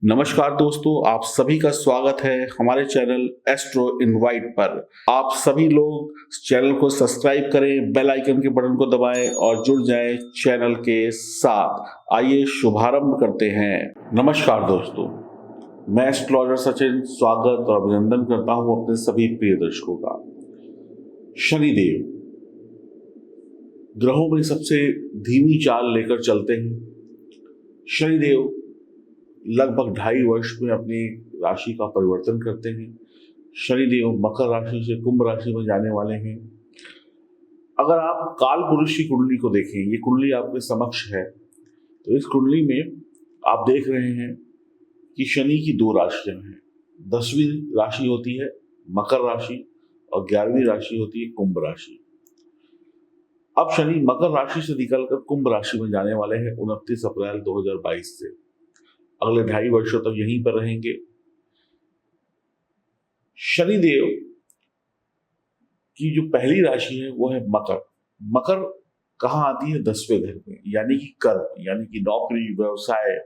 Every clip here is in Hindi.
नमस्कार दोस्तों, आप सभी का स्वागत है हमारे चैनल एस्ट्रो इनवाइट पर। आप सभी लोग चैनल को सब्सक्राइब करें, बेल आइकन के बटन को दबाएं और जुड़ जाएं चैनल के साथ। आइए शुभारंभ करते हैं। नमस्कार दोस्तों, मैं एस्ट्रोलॉजर सचिन स्वागत और अभिनंदन करता हूं अपने सभी प्रिय दर्शकों का। शनिदेव ग्रहों में सबसे धीमी चाल लेकर चलते हैं। शनिदेव लगभग 2.5 वर्ष में अपनी राशि का परिवर्तन करते हैं। शनिदेव मकर राशि से कुंभ राशि में जाने वाले हैं। अगर आप काल पुरुष की कुंडली को देखें, ये कुंडली आपके समक्ष है, तो इस कुंडली में आप देख रहे हैं कि शनि की 2 राशियां हैं। 10वीं राशि होती है मकर राशि और 11वीं राशि होती है कुंभ राशि। अब शनि मकर राशि से निकलकर कुंभ राशि में जाने वाले हैं 29 अप्रैल 2022 से। अगले 2.5 वर्षों तक यहीं पर रहेंगे। शनिदेव की जो पहली राशि है वो है मकर। मकर कहाँ आती है? 10वें घर में, यानी कि कर्म, यानी कि नौकरी, व्यवसाय,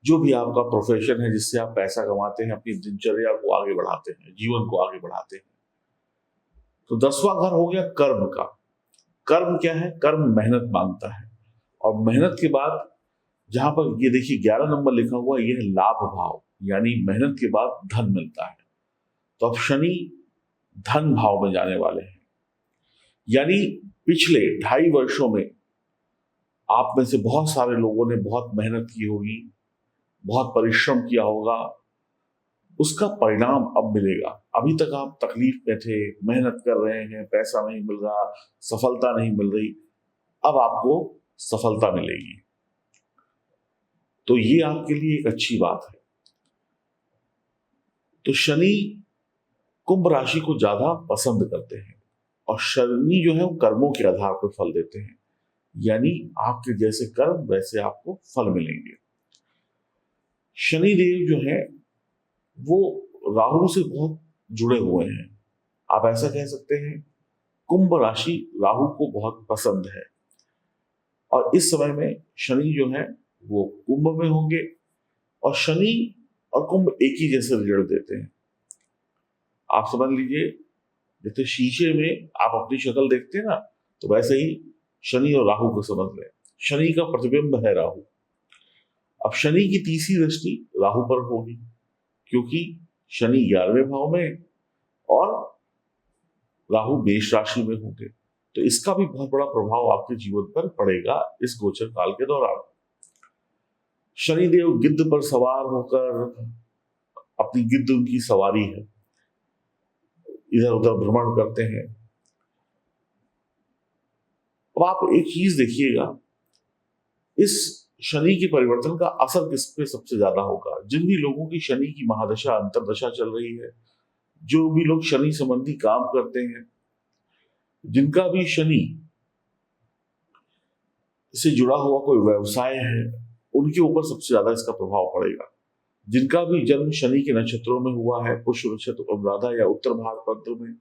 जो भी आपका प्रोफेशन है जिससे आप पैसा कमाते हैं, अपनी दिनचर्या को आगे बढ़ाते हैं, जीवन को आगे बढ़ाते हैं। तो 10वां घर हो गया कर्म का। कर्म क्या है? कर्म मेहनत मांगता है, और मेहनत के बाद जहां पर ये देखिए 11 नंबर लिखा हुआ, ये है लाभ भाव, यानी मेहनत के बाद धन मिलता है। तो अब शनि धन भाव में जाने वाले हैं, यानी पिछले 2.5 वर्षों में आप में से बहुत सारे लोगों ने बहुत मेहनत की होगी, बहुत परिश्रम किया होगा, उसका परिणाम अब मिलेगा। अभी तक आप तकलीफ में थे, मेहनत कर रहे हैं, पैसा नहीं मिल रहा, सफलता नहीं मिल रही, अब आपको सफलता मिलेगी। तो ये आपके लिए एक अच्छी बात है। तो शनि कुंभ राशि को ज्यादा पसंद करते हैं, और शनि जो है वो कर्मों के आधार पर फल देते हैं, यानी आपके जैसे कर्म वैसे आपको फल मिलेंगे। शनि देव जो है वो राहु से बहुत जुड़े हुए हैं। आप ऐसा कह सकते हैं कुंभ राशि राहु को बहुत पसंद है, और इस समय में शनि जो है वो कुंभ में होंगे, और शनि और कुंभ एक ही जैसे रिजल्ट देते हैं। आप समझ लीजिए, जैसे शीशे में आप अपनी शक्ल देखते हैं ना, तो वैसे ही शनि और राहु को समझ लें। शनि का प्रतिबिंब है राहु। अब शनि की तीसरी दृष्टि राहु पर होगी, क्योंकि शनि 11वें भाव में और राहु मेष राशि में होंगे, तो इसका भी बहुत बड़ा प्रभाव आपके जीवन पर पड़ेगा इस गोचर काल के दौरान। शनिदेव गिद्ध पर सवार होकर, अपनी गिद्ध उनकी सवारी है, इधर उधर भ्रमण करते हैं। अब आप एक चीज देखिएगा, इस शनि के परिवर्तन का असर किस पे सबसे ज्यादा होगा? जिन भी लोगों की शनि की महादशा अंतरदशा चल रही है, जो भी लोग शनि संबंधी काम करते हैं, जिनका भी शनि से जुड़ा हुआ कोई व्यवसाय है, उनके ऊपर सबसे ज्यादा इसका प्रभाव पड़ेगा। जिनका भी जन्म शनि के नक्षत्रों में हुआ है, पुष्य नक्षत्र, अनुराधा या उत्तर भाद्रपद में,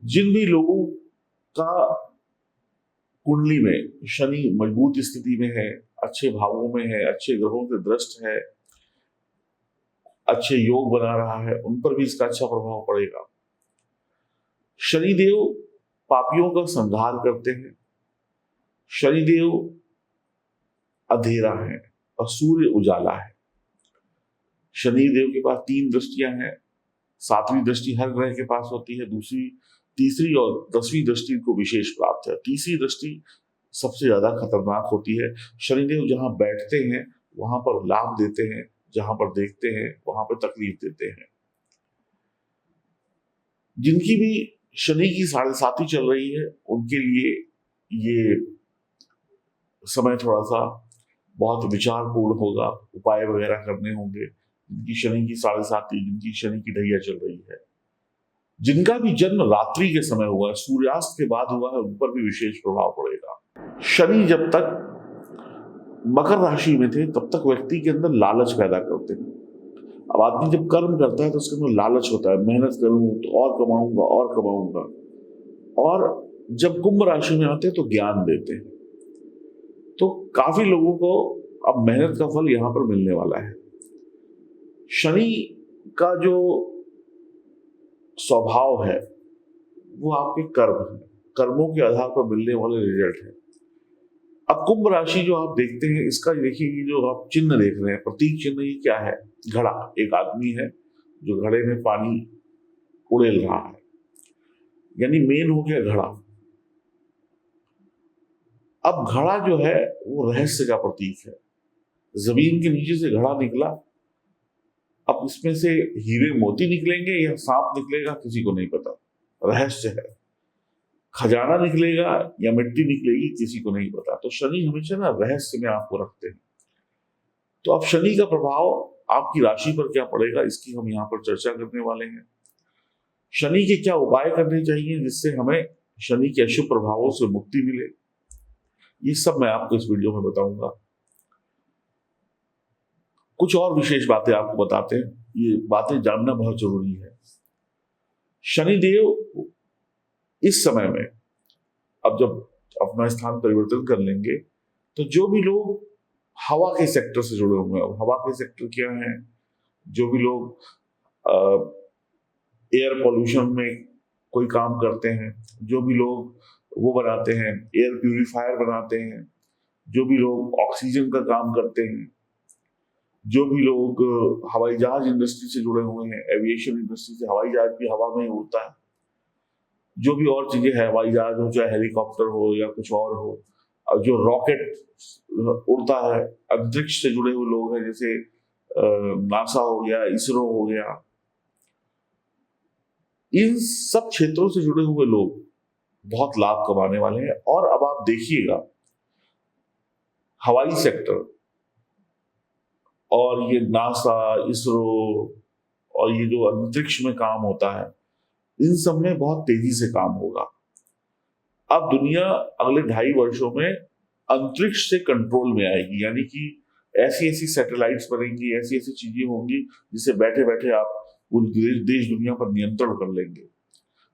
जिन भी लोगों का कुंडली में शनि मजबूत स्थिति में है, अच्छे भावों में है, अच्छे ग्रहों से दृष्ट है, अच्छे योग बना रहा है, उन पर भी इसका अच्छा प्रभाव पड़ेगा। शनिदेव पापियों का संहार करते हैं। शनिदेव अंधेरा है और सूर्य उजाला है। शनिदेव के पास 3 दृष्टियां हैं। 7वीं दृष्टि हर ग्रह के पास होती है, दूसरी, तीसरी और 10वीं दृष्टि को विशेष प्राप्त है। तीसरी दृष्टि सबसे ज्यादा खतरनाक होती है। शनिदेव जहां बैठते हैं वहां पर लाभ देते हैं, जहां पर देखते हैं वहां पर तकलीफ देते हैं। जिनकी भी शनि की 7.5 चल रही है, उनके लिए ये समय थोड़ा सा बहुत विचारपूर्ण होगा, उपाय वगैरह करने होंगे। जिनकी शनि की 7.5, जिनकी शनि की ढैया चल रही है, जिनका भी जन्म रात्रि के समय हुआ है, सूर्यास्त के बाद हुआ है, उन पर भी विशेष प्रभाव पड़ेगा। शनि जब तक मकर राशि में थे तब तक व्यक्ति के अंदर लालच पैदा करते हैं। अब आदमी जब कर्म करता है तो उसके अंदर लालच होता है, मेहनत करूं तो और कमाऊंगा और कमाऊंगा। और जब कुंभ राशि में आते हैं तो ज्ञान देते हैं। तो काफी लोगों को अब मेहनत का फल यहां पर मिलने वाला है। शनि का जो स्वभाव है वो आपके कर्म है, कर्मों के आधार पर मिलने वाले रिजल्ट है। अब कुंभ राशि जो आप देखते हैं, इसका देखिए, ये जो आप चिन्ह देख रहे हैं, प्रतीक चिन्ह, ये क्या है? घड़ा। एक आदमी है जो घड़े में पानी उड़ेल रहा है, यानी मेन हो गया घड़ा। अब घड़ा जो है वो रहस्य का प्रतीक है। जमीन के नीचे से घड़ा निकला, अब इसमें से हीरे मोती निकलेंगे या सांप निकलेगा, किसी को नहीं पता, रहस्य है। खजाना निकलेगा या मिट्टी निकलेगी, किसी को नहीं पता। तो शनि हमेशा ना रहस्य में आपको रखते हैं। तो अब शनि का प्रभाव आपकी राशि पर क्या पड़ेगा, इसकी हम यहाँ पर चर्चा करने वाले हैं। शनि के क्या उपाय करने चाहिए जिससे हमें शनि के अशुभ प्रभावों से मुक्ति मिले, ये सब मैं आपको इस वीडियो में बताऊंगा। कुछ और विशेष बातें आपको बताते हैं, ये बातें जानना बहुत जरूरी है। शनिदेव इस समय में, अब जब अपना स्थान परिवर्तन कर लेंगे, तो जो भी लोग हवा के सेक्टर से जुड़े हुए हैं, अब हवा के सेक्टर क्या है, जो भी लोग एयर पोल्यूशन में कोई काम करते हैं, जो भी लोग वो बनाते हैं, एयर प्यूरिफायर बनाते हैं, जो भी लोग ऑक्सीजन का काम करते हैं, जो भी लोग हवाई जहाज इंडस्ट्री से जुड़े हुए हैं, एविएशन इंडस्ट्री से, हवाई जहाज भी हवा में ही उड़ता है, जो भी और चीजें हैं, हवाई जहाज हो चाहे हेलीकॉप्टर हो या कुछ और हो, और जो रॉकेट उड़ता है, अंतरिक्ष से जुड़े हुए लोग हैं, जैसे नासा हो गया, इसरो हो गया, इन सब क्षेत्रों से जुड़े हुए लोग बहुत लाभ कमाने वाले हैं। और अब आप देखिएगा, हवाई सेक्टर और ये नासा, इसरो और ये जो अंतरिक्ष में काम होता है, इन सब में बहुत तेजी से काम होगा। अब दुनिया अगले 2.5 वर्षों में अंतरिक्ष से कंट्रोल में आएगी, यानी कि ऐसी ऐसी सैटेलाइट्स बनेंगी, ऐसी ऐसी चीजें होंगी जिसे बैठे बैठे आप पूरे देश दुनिया पर नियंत्रण कर लेंगे।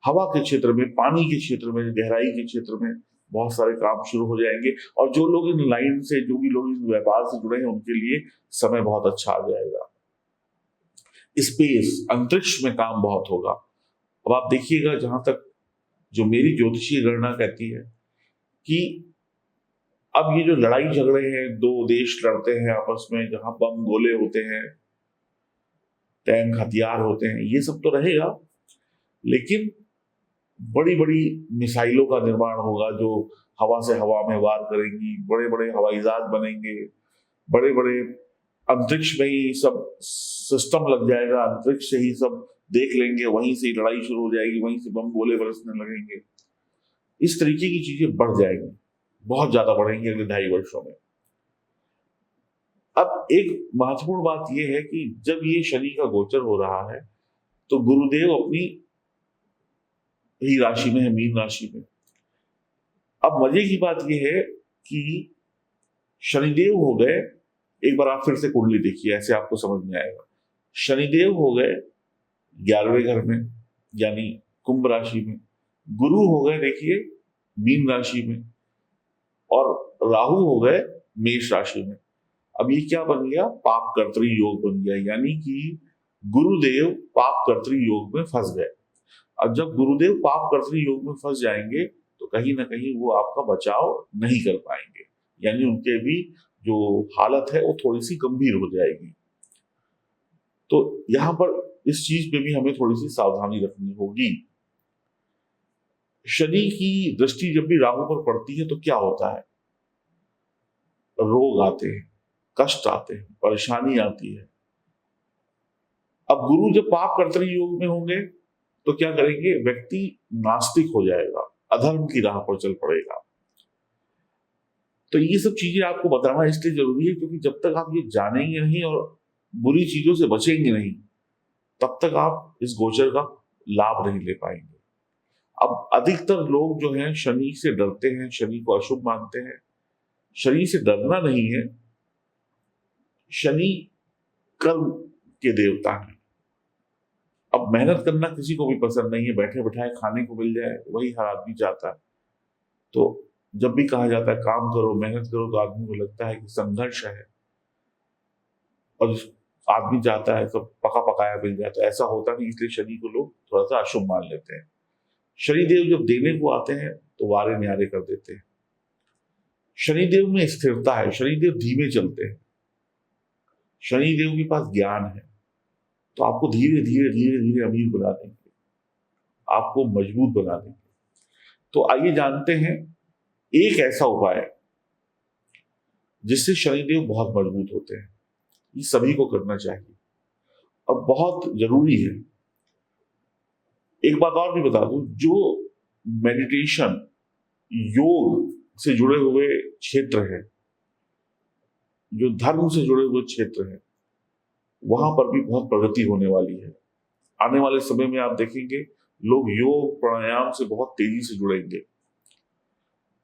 हवा के क्षेत्र में, पानी के क्षेत्र में, गहराई के क्षेत्र में बहुत सारे काम शुरू हो जाएंगे। और जो लोग इन लाइन से, जो भी लोग इस व्यापार से जुड़े हैं, उनके लिए समय बहुत अच्छा आ जाएगा। स्पेस, अंतरिक्ष में काम बहुत होगा। अब आप देखिएगा, जहां तक जो मेरी ज्योतिषीय गणना कहती है कि अब ये जो लड़ाई झगड़े हैं, दो देश लड़ते हैं आपस में, जहां बम गोले होते हैं, टैंक हथियार होते हैं, ये सब तो रहेगा, लेकिन बड़ी बड़ी मिसाइलों का निर्माण होगा जो हवा से हवा में वार करेंगी, बड़े बड़े हवाई जहाज बनेंगे, बड़े बड़े अंतरिक्ष में ही सब सिस्टम लग जाएगा, अंतरिक्ष से ही सब देख लेंगे, वहीं से ही लड़ाई शुरू हो जाएगी, वहीं से बम गोले बरसने लगेंगे। इस तरीके की चीजें बढ़ जाएंगी, बहुत ज्यादा बढ़ेंगी अगले 2.5 वर्षों में। अब एक महत्वपूर्ण बात यह है कि जब ये शनि का गोचर हो रहा है, तो गुरुदेव अपनी ही राशि में है, मीन राशि में। अब मजे की बात यह है कि शनिदेव हो गए, एक बार आप फिर से कुंडली देखिए, ऐसे आपको समझ में आएगा। शनिदेव हो गए 11वें घर में, यानी कुंभ राशि में। गुरु हो गए देखिए मीन राशि में, और राहु हो गए मेष राशि में। अब ये क्या बन गया? पाप कर्तरी योग बन गया, यानी कि गुरुदेव पाप कर्तरी योग में फंस गए। अब जब गुरुदेव पाप कर्तरी योग में फंस जाएंगे, तो कहीं ना कहीं वो आपका बचाव नहीं कर पाएंगे, यानी उनके भी जो हालत है वो थोड़ी सी गंभीर हो जाएगी। तो यहां पर इस चीज पे भी हमें थोड़ी सी सावधानी रखनी होगी। शनि की दृष्टि जब भी राहु पर पड़ती है तो क्या होता है? रोग आते हैं, कष्ट आते हैं, परेशानी आती है। अब गुरु जब पाप कर्तरी योग में होंगे तो क्या करेंगे? व्यक्ति नास्तिक हो जाएगा, अधर्म की राह पर चल पड़ेगा। तो ये सब चीजें आपको बताना इसलिए जरूरी है क्योंकि जब तक आप ये जानेंगे नहीं और बुरी चीजों से बचेंगे नहीं, तब तक आप इस गोचर का लाभ नहीं ले पाएंगे। अब अधिकतर लोग जो हैं शनि से डरते हैं, शनि को अशुभ मानते हैं। शनि से डरना नहीं है, शनि कर्म के देवता हैं। अब मेहनत करना किसी को भी पसंद नहीं है, बैठे बैठाए खाने को मिल जाए वही हर आदमी चाहता है। तो जब भी कहा जाता है काम करो, मेहनत करो, तो आदमी को लगता है कि संघर्ष है, और आदमी जाता है तो पका पकाया मिल जाता है, ऐसा होता नहीं, इसलिए शनि को लोग थोड़ा सा अशुभ मान लेते हैं। शनिदेव जब देने को आते हैं तो वारे न्यारे कर देते हैं। शनिदेव में स्थिरता है, शनिदेव धीमे चलते हैं, शनिदेव के पास ज्ञान है, तो आपको धीरे धीरे धीरे धीरे अमीर बना देंगे, आपको मजबूत बना देंगे। तो आइए जानते हैं एक ऐसा उपाय जिससे शनिदेव बहुत मजबूत होते हैं। ये सभी को करना चाहिए और बहुत जरूरी है। एक बात और भी बता दूं, जो मेडिटेशन योग से जुड़े हुए क्षेत्र है, जो धर्म से जुड़े हुए क्षेत्र है, वहां पर भी बहुत प्रगति होने वाली है। आने वाले समय में आप देखेंगे लोग योग प्राणायाम से बहुत तेजी से जुड़ेंगे।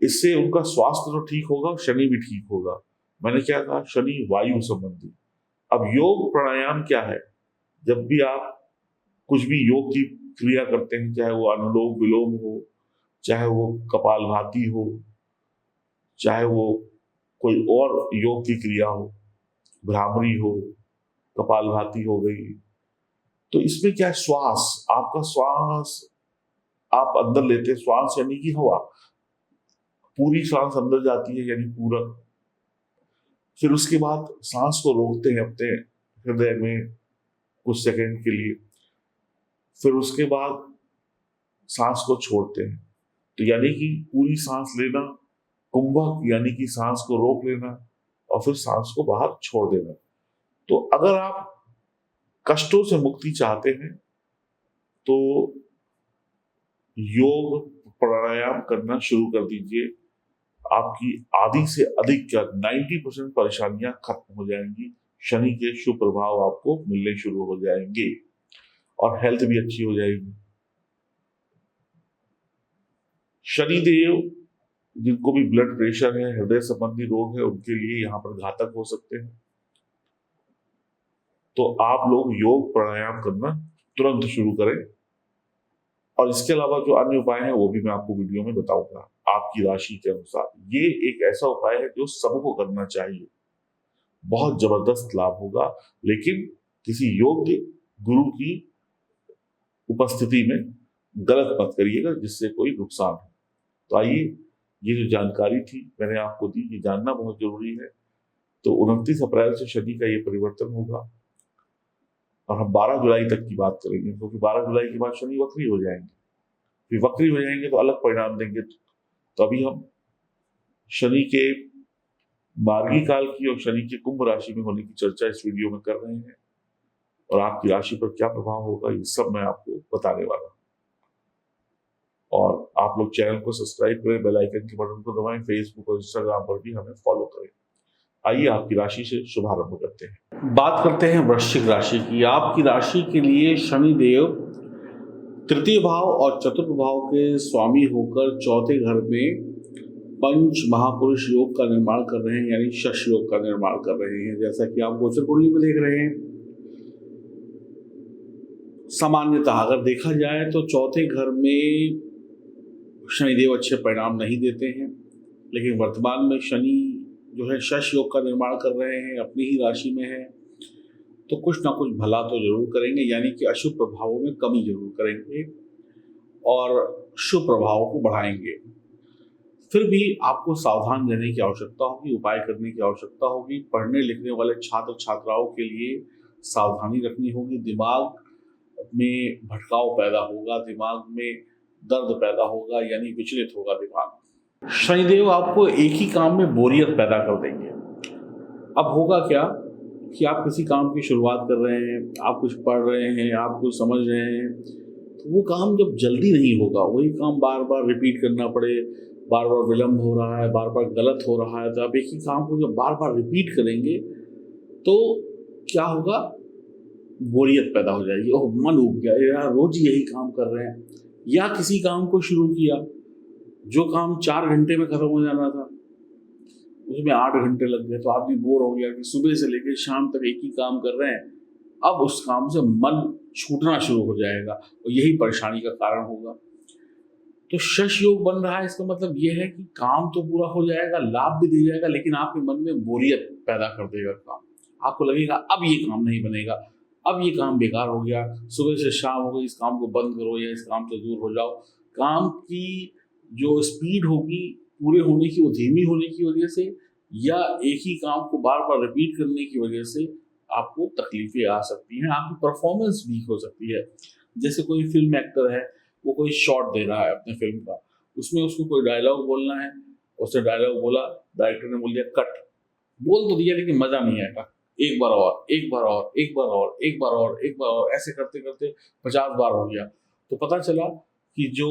इससे उनका स्वास्थ्य तो ठीक होगा, शनि भी ठीक होगा। मैंने क्या कहा, शनि वायु संबंधी। अब योग प्राणायाम क्या है? जब भी आप कुछ भी योग की क्रिया करते हैं, चाहे वो अनुलोम विलोम हो, चाहे वो कपालभाति हो, चाहे वो कोई और योग की क्रिया हो, भ्रामरी हो, कपालभाति हो गई, तो इसमें क्या है, श्वास, आपका श्वास आप अंदर लेते हैं, श्वास यानी कि हवा, पूरी सांस अंदर जाती है यानी पूरक। फिर उसके बाद सांस को रोकते हैं अपने हृदय में कुछ सेकंड के लिए, फिर उसके बाद सांस को छोड़ते हैं। तो यानी कि पूरी सांस लेना, कुंभक यानी कि सांस को रोक लेना और फिर सांस को बाहर छोड़ देना। तो अगर आप कष्टों से मुक्ति चाहते हैं तो योग प्राणायाम करना शुरू कर दीजिए। आपकी आधी से अधिक क्या 90% परेशानियां खत्म हो जाएंगी। शनि के शुभ प्रभाव आपको मिलने शुरू हो जाएंगे और हेल्थ भी अच्छी हो जाएगी। शनिदेव जिनको भी ब्लड प्रेशर है, हृदय संबंधी रोग है, उनके लिए यहाँ पर घातक हो सकते हैं। तो आप लोग योग प्राणायाम करना तुरंत शुरू करें। और इसके अलावा जो अन्य उपाय हैं वो भी मैं आपको वीडियो में बताऊंगा आपकी राशि के अनुसार। ये एक ऐसा उपाय है जो सबको करना चाहिए, बहुत जबरदस्त लाभ होगा, लेकिन किसी योग्य गुरु की उपस्थिति में गलत मत करिएगा जिससे कोई नुकसान हो। तो आइए, ये जो जानकारी थी मैंने आपको दी, ये जानना बहुत जरूरी है। तो 29 अप्रैल से शनि का ये परिवर्तन होगा और हम 12 जुलाई तक की बात करेंगे, क्योंकि 12 जुलाई के बाद शनि वक्री हो जाएंगे। फिर वक्री हो जाएंगे तो अलग परिणाम देंगे। तो अभी हम शनि के मार्गी काल की और शनि के कुंभ राशि में होने की चर्चा इस वीडियो में कर रहे हैं, और आपकी राशि पर क्या प्रभाव होगा ये सब मैं आपको बताने वाला हूं। और आप लोग चैनल को सब्सक्राइब करें, बेल आइकन के बटन को दबाएं, फेसबुक और इंस्टाग्राम पर भी हमें फॉलो करें। आइए आपकी राशि से शुभारंभ करते हैं। बात करते हैं वृश्चिक राशि की। आपकी राशि के लिए शनिदेव तृतीय भाव और चतुर्थ भाव के स्वामी होकर चौथे घर में पंच महापुरुष योग का निर्माण कर रहे हैं, यानी शश योग का निर्माण कर रहे हैं। जैसा कि आप गोचर कुंडली में देख रहे हैं, सामान्यतः अगर देखा जाए तो चौथे घर में शनिदेव अच्छे परिणाम नहीं देते हैं, लेकिन वर्तमान में शनि जो है शश योग का निर्माण कर रहे हैं, अपनी ही राशि में है, तो कुछ ना कुछ भला तो जरूर करेंगे, यानी कि अशुभ प्रभावों में कमी जरूर करेंगे और शुभ प्रभावों को बढ़ाएंगे। फिर भी आपको सावधान रहने की आवश्यकता होगी, उपाय करने की आवश्यकता होगी। पढ़ने लिखने वाले छात्र छात्राओं के लिए सावधानी रखनी होगी। दिमाग में भटकाव पैदा होगा, दिमाग में दर्द पैदा होगा, यानी विचलित होगा दिमाग। शनिदेव आपको एक ही काम में बोरियत पैदा कर देंगे। अब होगा क्या कि आप किसी काम की शुरुआत कर रहे हैं, आप कुछ पढ़ रहे हैं, आप कुछ समझ रहे हैं, तो वो काम जब जल्दी नहीं होगा, वही काम बार बार रिपीट करना पड़े, बार बार विलम्ब हो रहा है, बार बार गलत हो रहा है, तो आप एक ही काम को जब बार बार रिपीट करेंगे तो क्या होगा, बोरियत पैदा हो जाएगी। ओह, मन उब गया यार, रोज यही काम कर रहे हैं। या किसी काम को शुरू किया, जो काम 4 घंटे में खत्म हो जाना था उसमें 8 घंटे लग गए, तो आदमी बोर हो गया कि सुबह से लेकर शाम तक एक ही काम कर रहे हैं। अब उस काम से मन छूटना शुरू हो जाएगा और यही परेशानी का कारण होगा। तो शश योग बन रहा है, इसका मतलब यह है कि काम तो पूरा हो जाएगा, लाभ भी दिया जाएगा, लेकिन आपके मन में बोरियत पैदा कर देगा काम। आपको लगेगा अब ये काम नहीं बनेगा, अब ये काम बेकार हो गया, सुबह से शाम हो गई, इस काम को बंद करो या इस काम से दूर हो जाओ। काम की जो स्पीड होगी पूरे होने की, वो धीमी होने की वजह से या एक ही काम को बार बार रिपीट करने की वजह से आपको तकलीफें आ सकती हैं, आपकी परफॉर्मेंस वीक हो सकती है। जैसे कोई फिल्म एक्टर है, वो कोई शॉट दे रहा है अपने फिल्म का, उसमें उसको कोई डायलॉग बोलना है, उसने डायलॉग बोला, डायरेक्टर ने बोल दिया कट, बोल तो दिया लेकिन मजा नहीं आएगा, एक बार और, एक बार और, एक बार और, एक बार और, एक बार और, ऐसे करते करते 50 बार हो गया। तो पता चला कि जो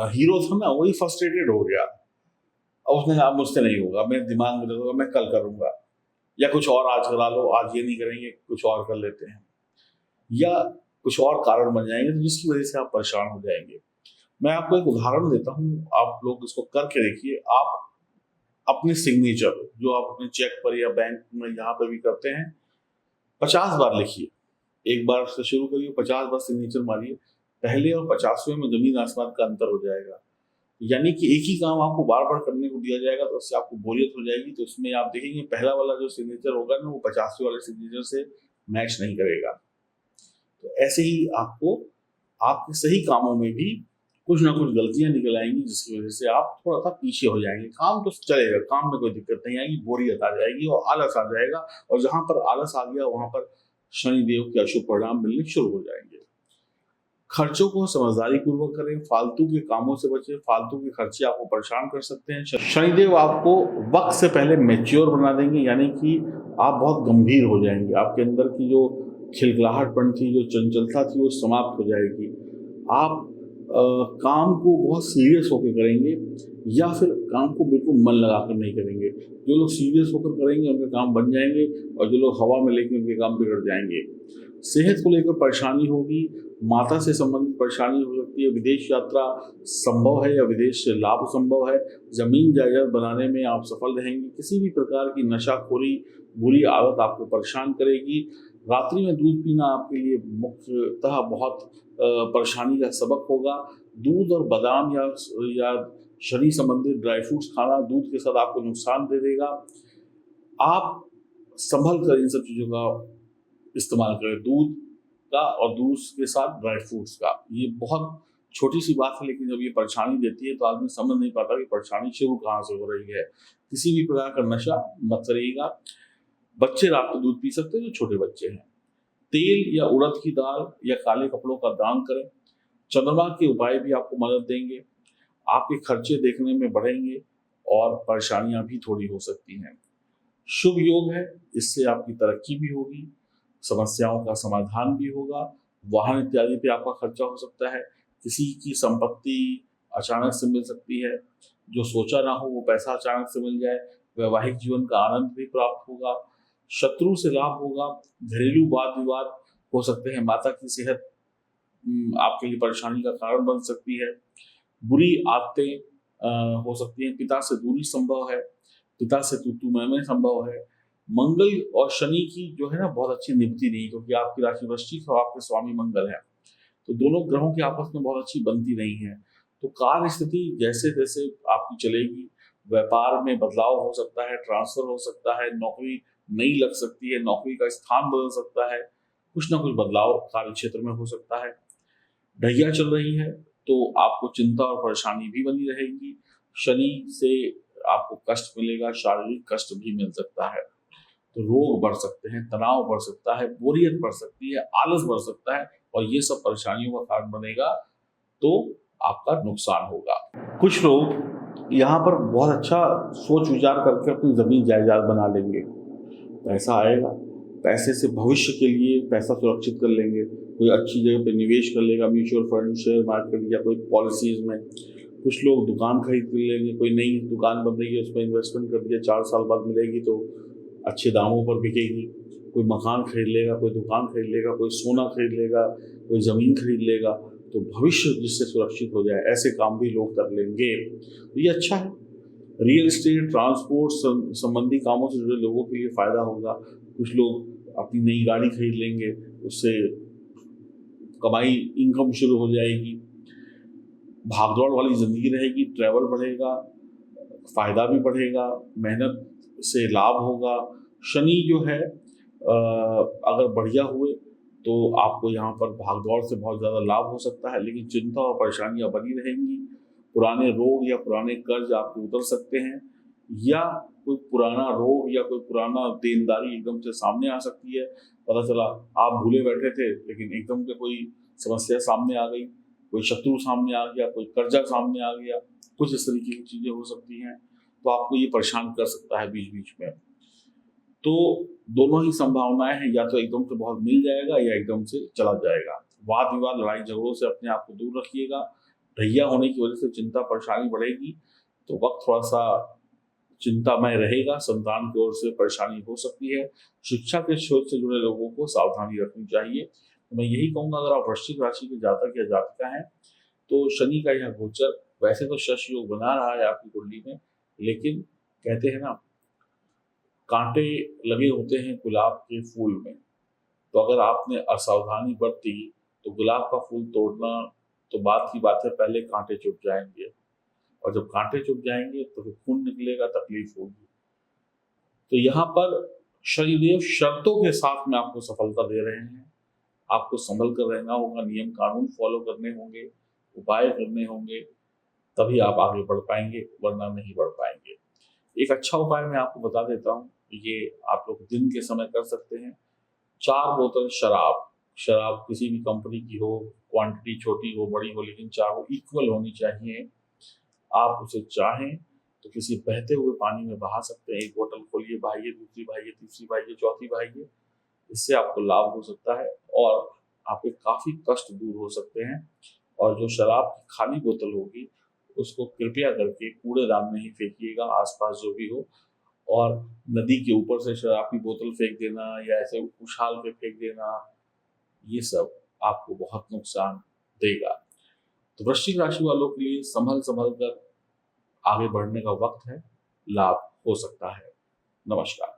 हीरो था ना, वही फ्रस्ट्रेटेड हो गया। अब उसने कहा मुझसे नहीं होगा, मेरे दिमाग में होगा, मैं कल करूंगा, या कुछ और आज करा लो, आज ये नहीं करेंगे, कुछ और कर लेते हैं, या कुछ और कारण बन जाएंगे, तो जिसकी वजह से आप परेशान हो जाएंगे। मैं आपको एक उदाहरण देता हूँ, आप लोग इसको करके देखिए। आप अपने सिग्नेचर जो आप अपने चेक पर या बैंक में यहाँ पर भी करते हैं, 50 बार लिखिए। एक बार से शुरू करिए, 50 बार सिग्नेचर मारिए। पहले और 50वें में जमीन आसमान का अंतर हो जाएगा। यानी कि एक ही काम आपको बार बार करने को दिया जाएगा, तो उससे आपको बोरियत हो जाएगी। तो उसमें आप देखेंगे पहला वाला जो सिग्नेचर होगा ना, वो 50वें वाले सिग्नेचर से मैच नहीं करेगा। तो ऐसे ही आपको आपके सही कामों में भी कुछ ना कुछ गलतियां निकल आएंगी, जिसकी वजह से आप थोड़ा सा पीछे हो जाएंगे। काम तो चलेगा, काम में कोई दिक्कत नहीं आएगी, बोरियत आ जाएगी और आलस आ जाएगा। और जहां पर आलस आ गया, वहां पर शनिदेव के अशुभ परिणाम मिलने शुरू हो जाएंगे। खर्चों को समझदारी पूर्वक करें, फालतू के कामों से बचें। फालतू के खर्चे आपको परेशान कर सकते हैं। शनिदेव आपको वक्त से पहले मैच्योर बना देंगे, यानी कि आप बहुत गंभीर हो जाएंगे। आपके अंदर की जो खिलखिलाहटपन थी, जो चंचलता थी, वो समाप्त हो जाएगी। आप काम को बहुत सीरियस होकर करेंगे, या फिर काम को बिल्कुल मन लगाकर नहीं करेंगे। जो लोग सीरियस होकर करेंगे उनके काम बन जाएंगे, और जो लोग हवा में लेके उनके काम बिगड़ जाएंगे। सेहत को लेकर परेशानी होगी, माता से संबंधित परेशानी हो सकती है। विदेश यात्रा संभव है या विदेश से लाभ संभव है। जमीन जायदाद बनाने में आप सफल रहेंगे। किसी भी प्रकार की नशाखोरी, बुरी आदत आपको परेशान करेगी। रात्रि में दूध पीना आपके लिए मुख्यतः बहुत परेशानी का सबक होगा। दूध और बादाम या शरीर संबंधित ड्राई फ्रूट्स खाना दूध के साथ आपको नुकसान दे देगा। आप संभल कर इन सब चीज़ों का इस्तेमाल करें, दूध का और दूध के साथ ड्राई फ्रूट्स का। ये बहुत छोटी सी बात है, लेकिन जब ये परेशानी देती है तो आदमी समझ नहीं पाता कि परेशानी शुरू कहाँ से हो रही है। किसी भी प्रकार का नशा मत करिएगा। बच्चे रात को दूध पी सकते हैं जो छोटे बच्चे हैं। तेल या उड़द की दाल या काले कपड़ों का दान करें। चंद्रमा के उपाय भी आपको मदद देंगे। आपके खर्चे देखने में बढ़ेंगे और परेशानियां भी थोड़ी हो सकती हैं। शुभ योग है, इससे आपकी तरक्की भी होगी, समस्याओं का समाधान भी होगा। वाहन इत्यादि पे आपका खर्चा हो सकता है। किसी की संपत्ति अचानक से मिल सकती है, जो सोचा ना हो वो पैसा अचानक से मिल जाए। वैवाहिक जीवन का आनंद भी प्राप्त होगा। शत्रु से लाभ होगा। घरेलू वाद विवाद हो सकते हैं। माता की सेहत आपके लिए परेशानी का कारण बन सकती है। बुरी आदतें हो सकती हैं। पिता से दूरी संभव है। पिता से तू मैं संभव है। मंगल और शनि की जो है ना बहुत अच्छी निभती नहीं, क्योंकि आपकी राशि वृश्चिक और आपके स्वामी मंगल है, तो दोनों ग्रहों की आपस में बहुत अच्छी बनती नहीं है। तो कार्य स्थिति जैसे जैसे आपकी चलेगी, व्यापार में बदलाव हो सकता है, ट्रांसफर हो सकता है, नौकरी नई लग सकती है, नौकरी का स्थान बदल सकता है, कुछ ना कुछ बदलाव कार्य क्षेत्र में हो सकता है। ढैया चल रही है तो आपको चिंता और परेशानी भी बनी रहेगी। शनि से आपको कष्ट मिलेगा, शारीरिक कष्ट भी मिल सकता है। तो रोग बढ़ सकते हैं, तनाव बढ़ सकता है, बोरियत बढ़ सकती है, आलस बढ़ सकता है, और ये सब परेशानियों का कारण बनेगा, तो आपका नुकसान होगा। कुछ लोग यहाँ पर बहुत अच्छा सोच विचार करके अपनी जमीन जायदाद बना लेंगे। पैसा आएगा, पैसे से भविष्य के लिए पैसा सुरक्षित कर लेंगे। कोई अच्छी जगह पे निवेश कर लेगा, म्यूचुअल फंड, शेयर मार्केट या कोई पॉलिसीज में। कुछ लोग दुकान खरीद कर लेंगे, कोई नई दुकान बन रही है उसमें इन्वेस्टमेंट कर दिया, 4 साल बाद मिलेगी तो अच्छे दामों पर बिकेगी। कोई मकान खरीद लेगा, कोई दुकान खरीद लेगा, कोई सोना खरीद लेगा, कोई ज़मीन खरीद लेगा, तो भविष्य जिससे सुरक्षित हो जाए, ऐसे काम भी लोग कर लेंगे। तो ये अच्छा है। रियल एस्टेट, ट्रांसपोर्ट संबंधी कामों से जुड़े लोगों के लिए फ़ायदा होगा। कुछ लोग अपनी नई गाड़ी खरीद लेंगे, उससे कमाई, इनकम शुरू हो जाएगी। भागदौड़ वाली ज़िंदगी रहेगी, ट्रैवल बढ़ेगा, फ़ायदा भी बढ़ेगा, मेहनत से लाभ होगा। शनि जो है अगर बढ़िया हुए तो आपको यहाँ पर भागदौड़ से बहुत ज़्यादा लाभ हो सकता है, लेकिन चिंता और परेशानियाँ बनी रहेंगी। पुराने रोग या पुराने कर्ज आपके उतर सकते हैं, या कोई पुराना रोग या कोई पुराना देनदारी एकदम से सामने आ सकती है। पता चला आप भूले बैठे थे, लेकिन एकदम से कोई समस्या सामने आ गई, कोई शत्रु सामने आ गया, कोई कर्जा सामने आ गया, कुछ इस तरीके की चीज़ें हो सकती हैं। तो आपको ये परेशान कर सकता है बीच बीच में। तो दोनों ही संभावनाएं हैं, या तो एकदम से बहुत मिल जाएगा या एकदम से चला जाएगा। वाद विवाद लड़ाई झगड़ों से अपने आप को दूर रखिएगा। ढैया होने की वजह से चिंता परेशानी बढ़ेगी, तो वक्त थोड़ा सा चिंतामय रहेगा। संतान की ओर से परेशानी हो सकती है। शिक्षा के क्षेत्र से जुड़े लोगों को सावधानी रखनी चाहिए। तो मैं यही कहूँगा, अगर आप वृश्चिक राशि के जातक या जातिका हैं तो शनि का यह गोचर वैसे तो शश योग बना रहा है आपकी कुंडली में, लेकिन कहते हैं ना, कांटे लगे होते हैं गुलाब के फूल में। तो अगर आपने असावधानी बरती तो गुलाब का फूल तोड़ना तो बात की बात है, पहले कांटे चुभ जाएंगे, और जब कांटे चुभ जाएंगे तो फिर खून निकलेगा, तकलीफ होगी। तो यहाँ पर शनिदेव शर्तों के साथ में आपको सफलता दे रहे हैं। आपको संभल कर रहना होगा, नियम कानून फॉलो करने होंगे, उपाय करने होंगे, तभी आप आगे बढ़ पाएंगे, वरना नहीं बढ़ पाएंगे। एक अच्छा उपाय मैं आपको बता देता हूँ, ये आप लोग दिन के समय कर सकते हैं। 4 बोतल शराब, शराब किसी भी कंपनी की हो, क्वांटिटी छोटी हो बड़ी हो, लेकिन चारों इक्वल होनी चाहिए। आप उसे चाहें तो किसी बहते हुए पानी में बहा सकते हैं। एक बोतल खोलिए, बहाइए, दूसरी बहाइए, तीसरी बहाइए, चौथी बहाइए। इससे आपको लाभ हो सकता है और आपके काफी कष्ट दूर हो सकते हैं। और जो शराब की खाली बोतल होगी उसको कृपया करके कूड़ेदान में ही फेंकिएगा, आसपास जो भी हो। और नदी के ऊपर से शराब की बोतल फेंक देना या ऐसे उछाल के फेंक देना, ये सब आपको बहुत नुकसान देगा। तो वृश्चिक राशि वालों के लिए संभल संभल कर आगे बढ़ने का वक्त है, लाभ हो सकता है। नमस्कार।